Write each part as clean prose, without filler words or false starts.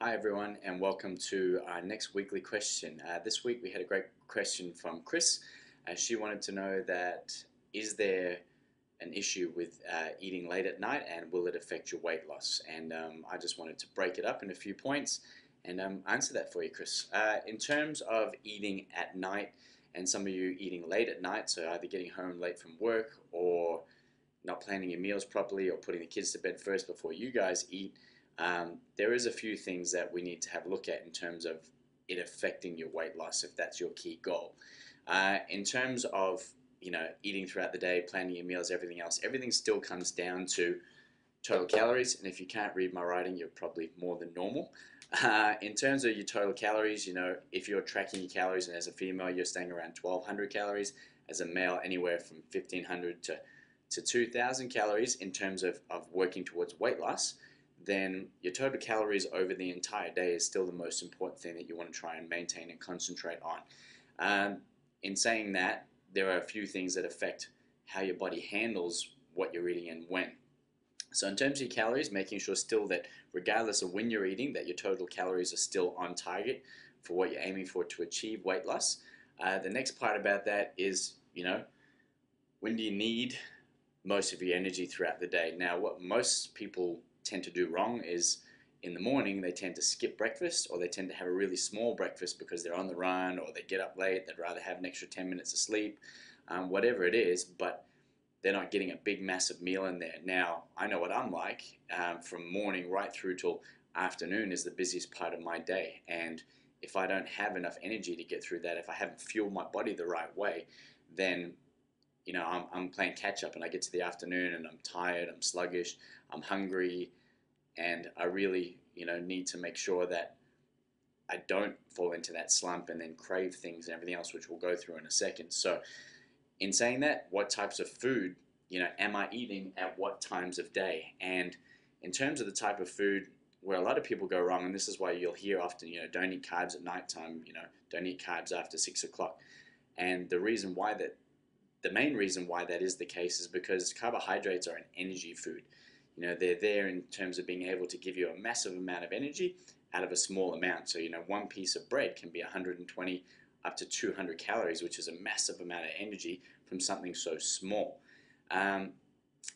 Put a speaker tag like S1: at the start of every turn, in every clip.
S1: Hi everyone, and welcome to our next weekly question. This week we had a great question from Chris. She wanted to know that is there an issue with eating late at night, and will it affect your weight loss? And I just wanted to break it up in a few points and answer that for you, Chris. In terms of eating at night, and some of you eating late at night, so either getting home late from work or not planning your meals properly or putting the kids to bed first before you guys eat, there is a few things that we need to have a look at in terms of it affecting your weight loss if that's your key goal. In terms of eating throughout the day, planning your meals, everything else, everything still comes down to total calories. And if you can't read my writing, you're probably more than normal. In terms of your total calories, if you're tracking your calories and as a female you're staying around 1,200 calories, as a male anywhere from 1,500 to 2,000 calories in terms of working towards weight loss, then your total calories over the entire day is still the most important thing that you want to try and maintain and concentrate on. In saying that, there are a few things that affect how your body handles what you're eating and when. So in terms of your calories, making sure still that regardless of when you're eating, that your total calories are still on target for what you're aiming for to achieve weight loss. The next part about that is, when do you need most of your energy throughout the day? Now, what most people tend to do wrong is in the morning they tend to skip breakfast, or they tend to have a really small breakfast because they're on the run, or they get up late, they'd rather have an extra 10 minutes of sleep, whatever it is, but they're not getting a big massive meal in there. Now, I know what I'm like. From morning right through till afternoon is the busiest part of my day, and if I don't have enough energy to get through that, if I haven't fueled my body the right way, then I'm playing catch up, and I get to the afternoon and I'm tired, I'm sluggish, I'm hungry, and I really, need to make sure that I don't fall into that slump and then crave things and everything else, which we'll go through in a second. So, in saying that, what types of food, am I eating at what times of day? And in terms of the type of food, where a lot of people go wrong, and this is why you'll hear often, don't eat carbs at nighttime, don't eat carbs after 6 o'clock. And the main reason why that is the case is because carbohydrates are an energy food. They're there in terms of being able to give you a massive amount of energy out of a small amount. So, one piece of bread can be 120 up to 200 calories, which is a massive amount of energy from something so small.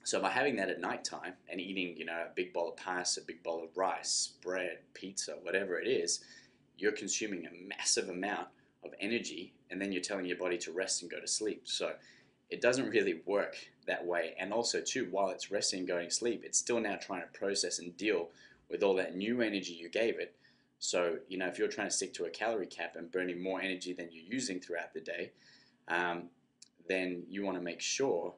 S1: So by having that at nighttime and eating, a big bowl of pasta, a big bowl of rice, bread, pizza, whatever it is, you're consuming a massive amount of energy, and then you're telling your body to rest and go to sleep. So it doesn't really work that way. And also too, while it's resting and going to sleep, it's still now trying to process and deal with all that new energy you gave it. So, if you're trying to stick to a calorie cap and burning more energy than you're using throughout the day, then you want to make sure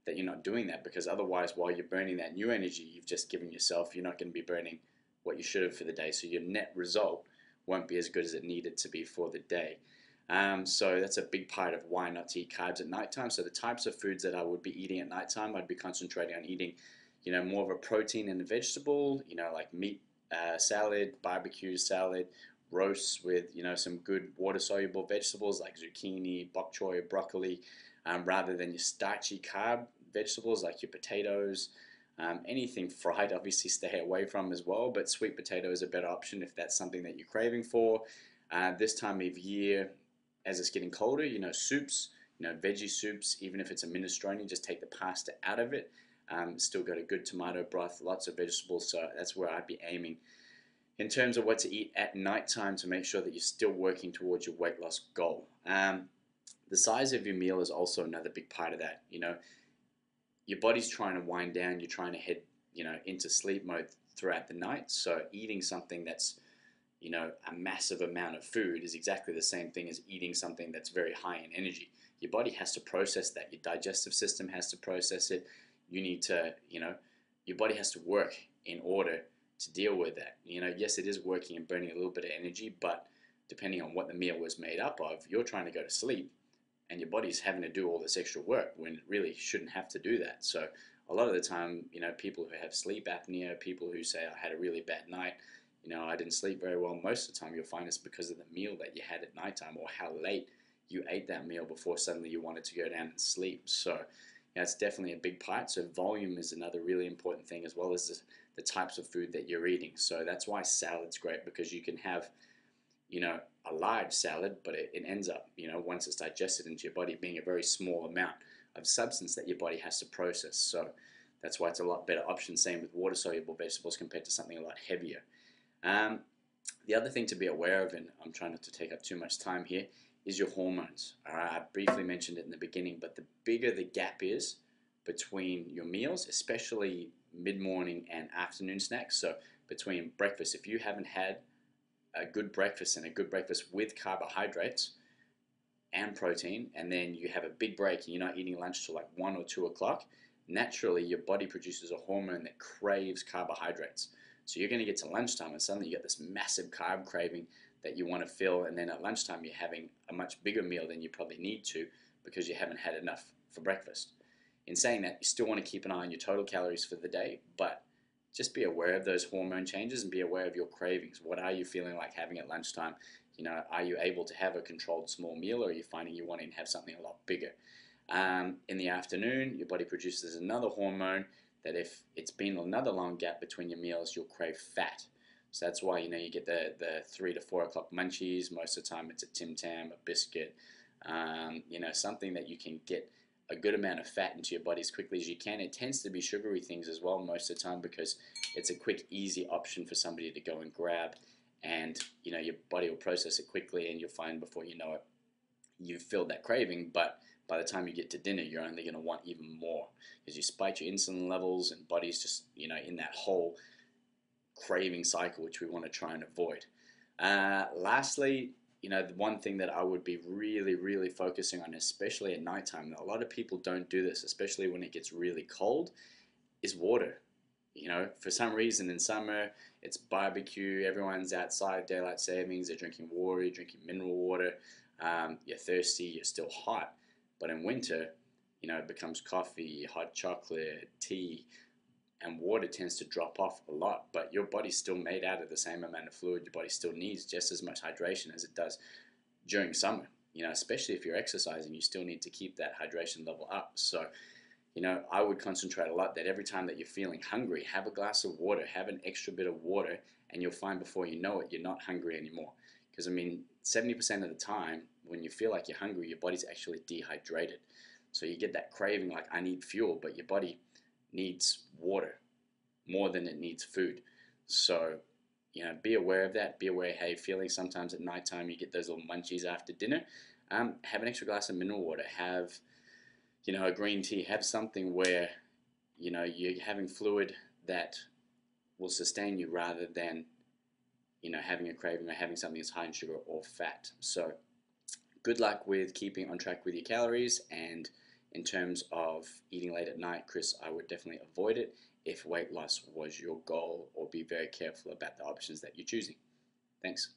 S1: that you're not doing that, because otherwise, while you're burning that new energy you've just given yourself, you're not going to be burning what you should have for the day. So your net result won't be as good as it needed to be for the day. So that's a big part of why not to eat carbs at nighttime. So the types of foods that I would be eating at nighttime, I'd be concentrating on eating, more of a protein and a vegetable, like meat, salad, barbecue salad, roasts with, some good water-soluble vegetables like zucchini, bok choy, broccoli, rather than your starchy carb vegetables like your potatoes. Anything fried, obviously stay away from as well, but sweet potato is a better option if that's something that you're craving for. This time of year, as it's getting colder, soups, veggie soups, even if it's a minestrone, just take the pasta out of it. Still got a good tomato broth, lots of vegetables, so that's where I'd be aiming. In terms of what to eat at nighttime to make sure that you're still working towards your weight loss goal. The size of your meal is also another big part of that. Your body's trying to wind down, you're trying to head, into sleep mode throughout the night. So eating something that's, a massive amount of food is exactly the same thing as eating something that's very high in energy. Your body has to process that. Your digestive system has to process it. You need to, your body has to work in order to deal with that. Yes, it is working and burning a little bit of energy, but depending on what the meal was made up of, you're trying to go to sleep and your body's having to do all this extra work when it really shouldn't have to do that. So a lot of the time, people who have sleep apnea, people who say, I had a really bad night, I didn't sleep very well, most of the time you'll find it's because of the meal that you had at nighttime, or how late you ate that meal before suddenly you wanted to go down and sleep. So it's definitely a big part. So volume is another really important thing, as well as the types of food that you're eating. So that's why salad's great, because you can have, you know, a large salad, but it ends up, you know, once it's digested into your body, being a very small amount of substance that your body has to process. So that's why it's a lot better option. Same with water soluble vegetables compared to something a lot heavier. The other thing to be aware of, and I'm trying not to take up too much time here, is your hormones. All right, I briefly mentioned it in the beginning, but the bigger the gap is between your meals, especially mid-morning and afternoon snacks, so between breakfast, if you haven't had a good breakfast, and a good breakfast with carbohydrates and protein, and then you have a big break and you're not eating lunch till like 1 or 2 o'clock, naturally your body produces a hormone that craves carbohydrates. So you're going to get to lunchtime and suddenly you get this massive carb craving that you want to fill, and then at lunchtime you're having a much bigger meal than you probably need to because you haven't had enough for breakfast. In saying that, you still want to keep an eye on your total calories for the day, but just be aware of those hormone changes and be aware of your cravings. What are you feeling like having at lunchtime? You know, are you able to have a controlled small meal, or are you finding you wanting to have something a lot bigger? In the afternoon, your body produces another hormone that if it's been another long gap between your meals, you'll crave fat. So that's why, you know, you get the 3 to 4 o'clock munchies. Most of the time it's a Tim Tam, a biscuit, you know, something that you can get a good amount of fat into your body as quickly as you can. It tends to be sugary things as well most of the time, because it's a quick, easy option for somebody to go and grab, and you know, your body will process it quickly, and you'll find before you know it, you've filled that craving. But by the time you get to dinner, you're only going to want even more, because you spike your insulin levels, and body's just, you know, in that whole craving cycle, which we want to try and avoid. Lastly, you know, the one thing that I would be really, really focusing on, especially at nighttime, a lot of people don't do this, especially when it gets really cold, is water. You know, for some reason in summer, it's barbecue, everyone's outside, daylight savings, they're drinking water, you're drinking mineral water, you're thirsty, you're still hot. But in winter, you know, it becomes coffee, hot chocolate, tea, and water tends to drop off a lot, but your body's still made out of the same amount of fluid. Your body still needs just as much hydration as it does during summer. You know, especially if you're exercising, you still need to keep that hydration level up. So, you know, I would concentrate a lot that every time that you're feeling hungry, have a glass of water, have an extra bit of water, and you'll find before you know it, you're not hungry anymore. Because, I mean, 70% of the time, when you feel like you're hungry, your body's actually dehydrated. So you get that craving like, I need fuel, but your body needs water more than it needs food. So, you know, be aware of that. Be aware how you're feeling. Sometimes at nighttime you get those little munchies after dinner. Have an extra glass of mineral water. Have, you know, a green tea. Have something where, you know, you're having fluid that will sustain you, rather than, you know, having a craving or having something that's high in sugar or fat. So good luck with keeping on track with your calories, and in terms of eating late at night, Chris, I would definitely avoid it if weight loss was your goal, or be very careful about the options that you're choosing. Thanks.